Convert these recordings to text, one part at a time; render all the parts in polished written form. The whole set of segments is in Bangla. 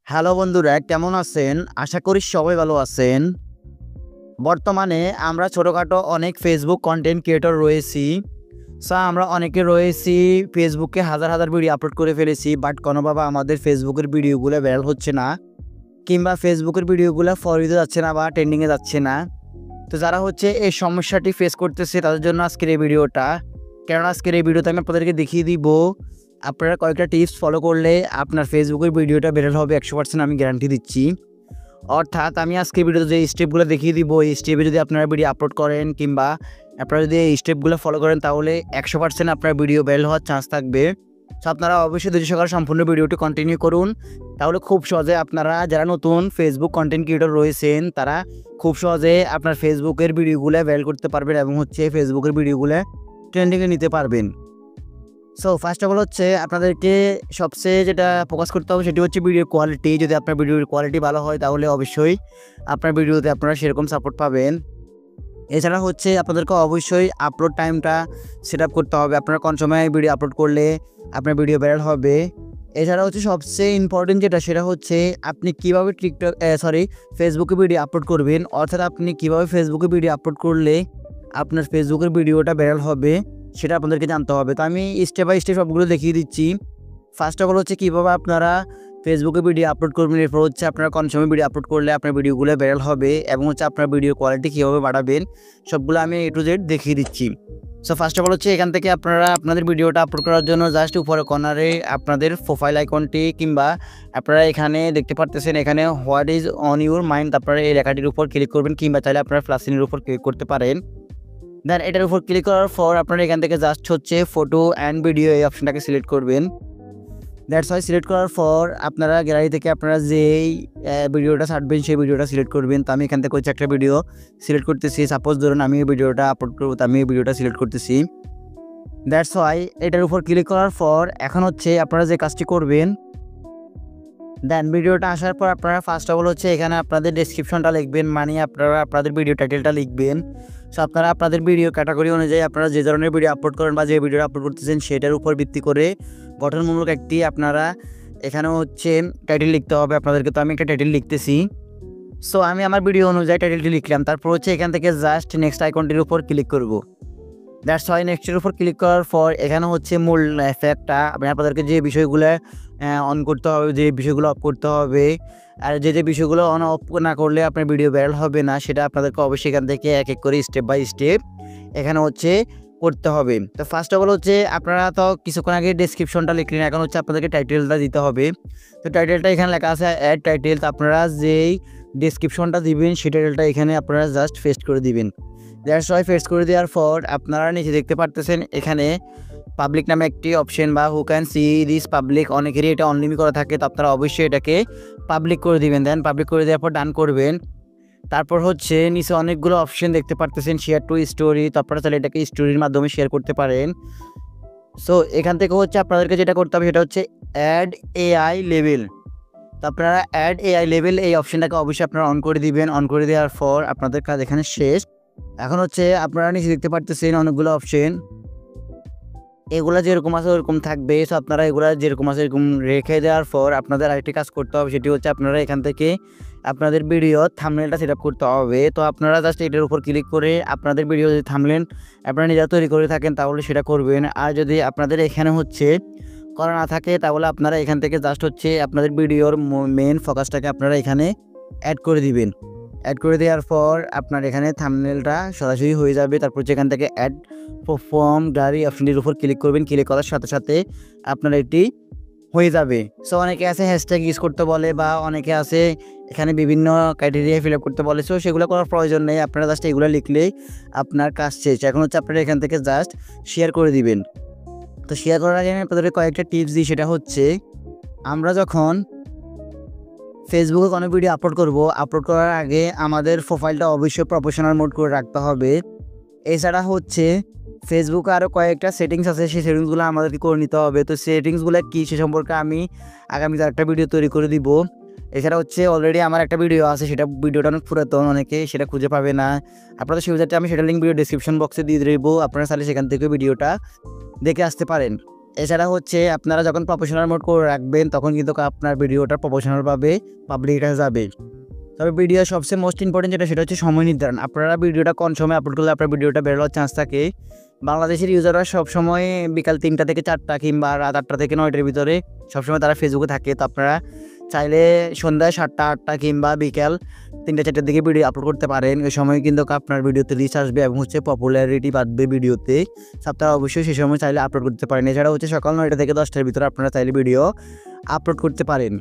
হ্যালো বন্ধুরা, কেমন আছেন? আশা করি সবাই ভালো আছেন। বর্তমানে আমরা ছোটখাটো অনেক ফেসবুক কন্টেন্ট ক্রিয়েটর রয়েছি। আমরা অনেকে রয়েছি ফেসবুকে হাজার ভিডিও আপলোড করে ফেলেছি, বাট কোনোভাবে আমাদের ফেসবুকের ভিডিওগুলো ভাইরাল হচ্ছে না, কিংবা ফেসবুকের ভিডিওগুলো ফর ইউতে যাচ্ছে না বা ট্রেন্ডিংয়ে যাচ্ছে না। তো যারা হচ্ছে এই সমস্যাটি ফেস করতেছে তাদের জন্য আজকের এই ভিডিওটা। কেননা আজকের এই ভিডিওতে আমি আপনাদেরকে দেখিয়ে দিব আপনারা কয়েকটা টিপস ফলো করলে আপনার ফেসবুকের ভিডিওটা ভাইরাল হবে 100%, আমি গ্যারান্টি দিচ্ছি। অর্থাৎ আমি আজকের ভিডিওতে যে স্টেপগুলো দেখিয়ে দিব, এই স্টেপে যদি আপনারা ভিডিও আপলোড করেন কিংবা আপনারা যদি এই স্টেপগুলো ফলো করেন তাহলে 100% আপনার ভিডিও ভাইরাল হওয়ার চান্স থাকবে। আপনারা অবশ্যই ধৈর্য সহকারে সম্পূর্ণ ভিডিওটি কন্টিনিউ করুন। তাহলে খুব সহজে আপনারা যারা নতুন ফেসবুক কন্টেন্ট ক্রিয়েটর রয়েছেন তারা খুব সহজে আপনার ফেসবুকের ভিডিওগুলো ভাইরাল করতে পারবেন এবং হচ্ছে ফেসবুকের ভিডিওগুলো ট্রেন্ডিংয়ে নিতে পারবেন। ফার্স্ট অফ অল হচ্ছে আপনাদেরকে সবচেয়ে যেটা ফোকাস করতে হবে সেটি হচ্ছে ভিডিওর কোয়ালিটি। যদি আপনার ভিডিওর কোয়ালিটি ভালো হয় তাহলে অবশ্যই আপনার ভিডিওতে আপনারা সেরকম সাপোর্ট পাবেন। এছাড়া হচ্ছে আপনাদেরকে অবশ্যই আপলোড টাইমটা সেট আপ করতে হবে। আপনারা কোন সময় ভিডিও আপলোড করলে আপনার ভিডিও ভাইরাল হবে। এছাড়া হচ্ছে সবচেয়ে ইম্পর্টেন্ট যেটা সেটা হচ্ছে আপনি কীভাবে ফেসবুকে ভিডিও আপলোড করবেন। অর্থাৎ আপনি কীভাবে ফেসবুকে ভিডিও আপলোড করলে আপনার ফেসবুকের ভিডিওটা ভাইরাল হবে সেটা আপনাদেরকে জানতে হবে। তো আমি স্টেপ বাই স্টেপ সবগুলো দেখিয়ে দিচ্ছি। ফার্স্ট অফ অল হচ্ছে কীভাবে আপনারা ফেসবুকে ভিডিও আপলোড করবেন, এরপর হচ্ছে আপনারা কোন সময় ভিডিও আপলোড করলে আপনার ভিডিওগুলো ভাইরাল হবে এবং হচ্ছে আপনার ভিডিওর কোয়ালিটি কীভাবে বাড়াবেন সবগুলো আমি A to Z দেখিয়ে দিচ্ছি। ফার্স্ট অফ অল হচ্ছে এখান থেকে আপনারা আপনাদের ভিডিওটা আপলোড করার জন্য জাস্ট উপরে কর্নারে আপনাদের প্রোফাইল আইকনটি কিংবা আপনারা এখানে দেখতে পারতেছেন এখানে what is on your mind, আপনারা এই লেখাটির উপর ক্লিক করবেন কিংবা চাইলে আপনারা প্লাস চিহ্নের উপর ক্লিক করতে পারেন। দেন এটার উপর ক্লিক করার পর আপনারা এখান থেকে জাস্ট হচ্ছে ফটো অ্যান্ড ভিডিও এই অপশনটাকে সিলেক্ট করবেন। দ্যাটস ওয়াই সিলেক্ট করার পর আপনারা গ্যালারি থেকে আপনারা যেই ভিডিওটা ছাড়বেন সেই ভিডিওটা সিলেক্ট করবেন। তো আমি এখান থেকে হচ্ছে একটা ভিডিও সিলেক্ট করতেছি। সাপোজ ধরুন আমি এই ভিডিওটা আপলোড করবো, তো আমি এই ভিডিওটা সিলেক্ট করতেছি। দ্যাটস ওয়াই এটার উপর ক্লিক করার পর এখন হচ্ছে আপনারা যে কাজটি করবেন, দেন ভিডিওটা আসার পর আপনারা ফার্স্ট অফ অল হচ্ছে এখানে আপনাদের ডেসক্রিপশনটা লিখবেন, মানে আপনারা আপনাদের ভিডিও টাইটেলটা লিখবেন। আপনারা আপনাদের ভিডিও ক্যাটাগরি অনুযায়ী আপনারা যে ধরনের ভিডিও আপলোড করেন বা যে ভিডিও আপলোড করতেছেন সেটার উপর ভিত্তি করে গঠনমূলক একটি আপনারা এখানে হচ্ছে টাইটেল লিখতে হবে আপনাদেরকে। তো আমি একটা টাইটেল লিখতেছি। আমি আমার ভিডিও অনুযায়ী টাইটেলটি লিখলাম। তারপর হচ্ছে এখান থেকে জাস্ট নেক্সট আইকনটির উপর ক্লিক করব। দ্যাটস ওয়াই নেক্সটের উপর ক্লিক করার পর এখানে হচ্ছে মূল এফেক্টটা আপনাদেরকে যে বিষয়গুলো অন করতে হবে, যে বিষয়গুলো অফ করতে হবে, আর যে বিষয়গুলো অন অফ না করলে আপনার ভিডিও ভাইরাল হবে না সেটা আপনাদেরকে অবশ্যই এখান থেকে এক এক করে স্টেপ বাই স্টেপ এখানে হচ্ছে করতে হবে। তো ফার্স্ট অফ অল হচ্ছে আপনারা তো কিছুক্ষণ আগে ডেসক্রিপশনটা লিখলেন, এখন হচ্ছে আপনাদেরকে টাইটেলটা দিতে হবে। তো টাইটেলটা এখানে লেখা আছে অ্যাড টাইটেল। তো আপনারা যেই ডেসক্রিপশনটা দিবেন সেই টাইটেলটা এখানে আপনারা জাস্ট পেস্ট করে দিবেন। দ্যাটস ওয়াই পেস্ট করে দেওয়ার পর আপনারা নিচে দেখতে পারতেছেন এখানে পাবলিক নামে একটি অপশন বা who can see this public, অনেকেরই এটা অনলিমিট করা থাকে। তো আপনারা অবশ্যই এটাকে পাবলিক করে দিবেন। দেন পাবলিক করে দেওয়ার পর ডান করবেন। তারপর হচ্ছে নিচে অনেকগুলো অপশন দেখতে পারতেছেন শেয়ার টু স্টোরি। তো আপনারা তাহলে এটাকে স্টোরির মাধ্যমে শেয়ার করতে পারেন। এখান থেকে হচ্ছে আপনাদেরকে যেটা করতে হবে সেটা হচ্ছে অ্যাড এআই লেভেল। তো আপনারা অ্যাড এআই লেভেল এই অপশনটাকে অবশ্যই আপনারা অন করে দিবেন। অন করে দেওয়ার পর আপনাদের কাজ এখানে শেষ। এখন হচ্ছে আপনারা নিচে দেখতে পারতেছেন অনেকগুলো অপশন, এগুলা যেরকম আছে ওরকম থাকবে। আপনারা এগুলা যেরকম আছে এরকম রেখে দেওয়ার পর আপনাদের আরেকটি কাজ করতে হবে, সেটি হচ্ছে আপনারা এখান থেকে আপনাদের ভিডিও থাম্বনেলটা সেট আপ করতে হবে। তো আপনারা জাস্ট এটার উপর ক্লিক করে আপনাদের ভিডিও যদি থাম্বনেল আপনারা নিজেরা তৈরি করে থাকেন তাহলে সেটা করবেন। আর যদি আপনাদের এখানে হচ্ছে করা না থাকে তাহলে আপনারা এখান থেকে জাস্ট হচ্ছে আপনাদের ভিডিওর মেন ফোকাসটাকে আপনারা এখানে অ্যাড করে দিবেন। অ্যাড করে দেওয়ার পর আপনার এখানে থাম্বনেলটা সরাসরি হয়ে যাবে। তারপর যেখান থেকে অ্যাড ফ্রম গ্যালারি অপশনটির উপর ক্লিক করবেন। ক্লিক করার সাথে সাথে আপনার এটি হয়ে যাবে। অনেকে আছে হ্যাশট্যাগ ইউজ করতে বলে বা অনেকে আছে এখানে বিভিন্ন ক্রাইটেরিয়া ফিল আপ করতে বলে। সেগুলো করার প্রয়োজন নেই, আপনারা জাস্ট এগুলো লিখলেই আপনার কাজ শেষ। এখন হচ্ছে আপনারা এখান থেকে জাস্ট শেয়ার করে দিবেন। তো শেয়ার করার আগে আমি আপনাদের কয়েকটা টিপস দিই, সেটা হচ্ছে আমরা যখন ফেসবুকে কোনো ভিডিও আপলোড করব, আপলোড করার আগে আমাদের প্রোফাইলটা অবশ্যই প্রফেশনাল মোড করে রাখতে হবে। এছাড়া হচ্ছে ফেসবুকে আরও কয়েকটা সেটিংস আছে, সেই সেটিংসগুলো আমাদেরকে করে নিতে হবে। তো সেটিংসগুলো কী সে সম্পর্কে আমি আগামীতে একটা ভিডিও তৈরি করে দিব। এছাড়া হচ্ছে অলরেডি আমার একটা ভিডিও আছে, ভিডিওটা অনেক পুরাতন, অনেকে সেটা খুঁজে পাবে না। আপনাদের সুবিধার্থে আমি সেটা লিঙ্ক ভিডিও ডেসক্রিপশন বক্সে দিয়ে দেবো, আপনারা চাইলে সেখান থেকে ভিডিওটা দেখে আসতে পারেন। এছাড়া হচ্ছে আপনারা যখন প্রফেশনাল মোড করে রাখবেন তখন কিন্তু আপনার ভিডিওটা প্রফেশনালভাবে পাবলিকের কাছে যাবে। তবে ভিডিও সবচেয়ে মোস্ট ইম্পর্টেন্ট সেটা হচ্ছে সময় নির্ধারণ। আপনারা ভিডিওটা কোন সময় আপলোড করলে আপনার ভিডিওটা বের হওয়ার চান্স থাকে। বাংলাদেশের ইউজাররা সবসময় বিকাল 3টা থেকে 4টা কিংবা রাত 8টা থেকে 9টার ভিতরে সবসময় তারা ফেসবুকে থাকে। তো আপনারা চাইলে সন্ধ্যায় 7টা 8টা কিংবা বিকাল 3টা 4টার দিকে ভিডিও আপলোড করতে পারেন। ওই সময় কিন্তু আপনার ভিডিওতে রিচ আসবে এবং হচ্ছে পপুলারিটি বাড়বে ভিডিওতে। আপনারা অবশ্যই সেই সময় চাইলে আপলোড করতে পারেন। এছাড়া হচ্ছে সকাল 9টা থেকে 10টার ভিতরে আপনারা চাইলে ভিডিও আপলোড করতে পারেন।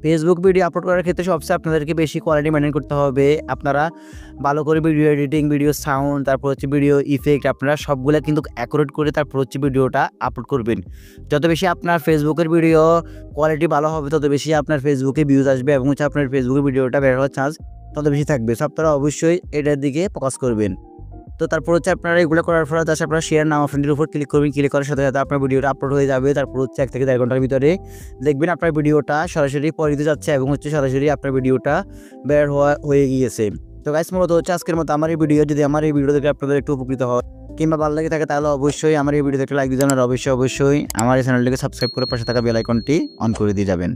ফেসবুক ভিডিও আপলোড করার ক্ষেত্রে সবচেয়ে আপনাদেরকে বেশি কোয়ালিটি মেনটেন করতে হবে। আপনারা ভালো করে ভিডিও এডিটিং, ভিডিও সাউন্ড, তারপর হচ্ছে ভিডিও ইফেক্ট আপনারা সবগুলো কিন্তু অ্যাকুরেট করে তারপর হচ্ছে ভিডিওটা আপলোড করবেন। যত বেশি আপনার ফেসবুকের ভিডিও কোয়ালিটি ভালো হবে তত বেশি আপনার ফেসবুকে ভিউজ আসবে এবং হচ্ছে আপনার ফেসবুকে ভিডিওটা বের হওয়ার চান্স তত বেশি থাকবে। সো আপনারা অবশ্যই এটার দিকে ফোকাস করবেন। তো তারপর হচ্ছে আপনারা এগুলো করার পর জাস্ট আপনারা শেয়ার নাও ফ্রেন্ডের উপর ক্লিক করবেন। ক্লিক করার সাথে সাথে আপনার ভিডিওটা আপলোড হয়ে যাবে। তারপর হচ্ছে 1 থেকে 1.5 ঘন্টার ভিতরে দেখবেন আপনার ভিডিওটা সরাসরি পরিতে যাচ্ছে এবং হচ্ছে সরাসরি আপনার ভিডিওটা বের হয়ে গিয়েছে। তো গাইস মূলত হচ্ছে আজকের মতো আমার এই ভিডিও, যদি আমার এই ভিডিও দেখে আপনাদের একটু উপকৃত হয় কিংবা ভালো লাগে থাকে তাহলে অবশ্যই আমার এই ভিডিওতে একটা লাইক দিয়ে জানার, অবশ্যই আমার এই চ্যানেলটিকে সাবস্ক্রাইব করে পাশে থাকা বেল আইকনটি অন করে দিয়ে যাবেন।